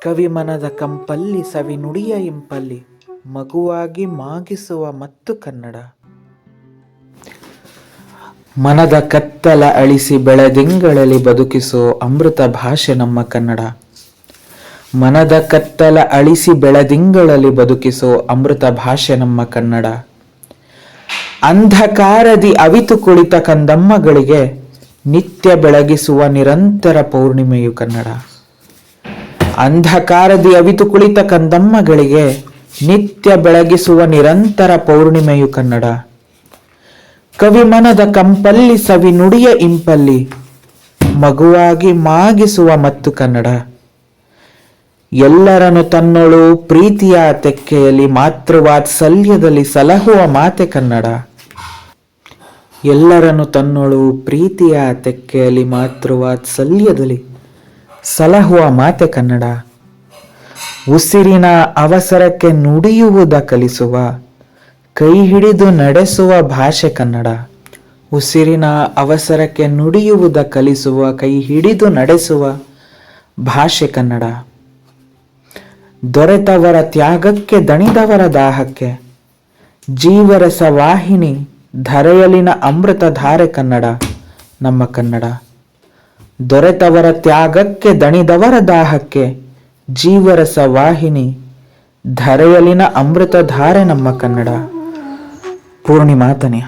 ಕವಿಮನದ ಕಂಪಲ್ಲಿ ಸವಿ ನುಡಿಯ ಇಂಪಲ್ಲಿ ಮಗುವಾಗಿ ಮಾಗಿಸುವ ಮತ್ತು ಕನ್ನಡ. ಮನದ ಕತ್ತಲ ಅಳಿಸಿ ಬೆಳದಿಂಗಳಲ್ಲಿ ಬದುಕಿಸೋ ಅಮೃತ ಭಾಷೆ ನಮ್ಮ ಕನ್ನಡ. ಮನದ ಕತ್ತಲ ಅಳಿಸಿ ಬೆಳದಿಂಗಳಲ್ಲಿ ಬದುಕಿಸೋ ಅಮೃತ ಭಾಷೆ ನಮ್ಮ ಕನ್ನಡ. ಅಂಧಕಾರದಿ ಅವಿತು ಕುಳಿತ ಕಂದಮ್ಮಗಳಿಗೆ ನಿತ್ಯ ಬೆಳಗಿಸುವ ನಿರಂತರ ಪೌರ್ಣಿಮೆಯು ಕನ್ನಡ. ಅಂಧಕಾರದಿ ಅವಿತು ಕುಳಿತ ಕಂದಮ್ಮಗಳಿಗೆ ನಿತ್ಯ ಬೆಳಗಿಸುವ ನಿರಂತರ ಪೌರ್ಣಿಮೆಯು ಕನ್ನಡ. ಕವಿಮನದ ಕಂಪಲ್ಲಿ ಸವಿ ನುಡಿಯ ಇಂಪಲ್ಲಿ ಮಗುವಾಗಿ ಮಾಗಿಸುವ ಮತ್ತು ಕನ್ನಡ. ಎಲ್ಲರನ್ನು ತನ್ನೊಳು ಪ್ರೀತಿಯ ತೆಕ್ಕೆಯಲ್ಲಿ ಮಾತೃವಾತ್ಸಲ್ಯದಲ್ಲಿ ಸಲಹುವ ಮಾತೆ ಕನ್ನಡ. ಎಲ್ಲರನ್ನು ತನ್ನೊಳು ಪ್ರೀತಿಯ ತೆಕ್ಕೆಯಲ್ಲಿ ಮಾತೃವಾತ್ಸಲ್ಯದಲ್ಲಿ ಸಲಹುವ ಮಾತೆ ಕನ್ನಡ. ಉಸಿರಿನ ಅವಸರಕ್ಕೆ ನುಡಿಯುವುದ ಕಲಿಸುವ ಕೈ ಹಿಡಿದು ನಡೆಸುವ ಭಾಷೆ ಕನ್ನಡ. ಉಸಿರಿನ ಅವಸರಕ್ಕೆ ನುಡಿಯುವುದ ಕಲಿಸುವ ಕೈ ಹಿಡಿದು ನಡೆಸುವ ಭಾಷೆ ಕನ್ನಡ. ದೊರೆತವರ ತ್ಯಾಗಕ್ಕೆ ದಣಿದವರ ದಾಹಕ್ಕೆ ಜೀವರಸ ವಾಹಿನಿ ಧರೆಯಲಿನ ಅಮೃತ ಧಾರೆ ಕನ್ನಡ ನಮ್ಮ ಕನ್ನಡ. ದೊರೆತವರ ತ್ಯಾಗಕ್ಕೆ ದಣಿದವರ ದಾಹಕ್ಕೆ ಜೀವರಸ ವಾಹಿನಿ ಧರೆಯಲಿನ ಅಮೃತ ಧಾರೆ ನಮ್ಮ ಕನ್ನಡ. ಪೂರ್ಣಿಮಾತನೆಯ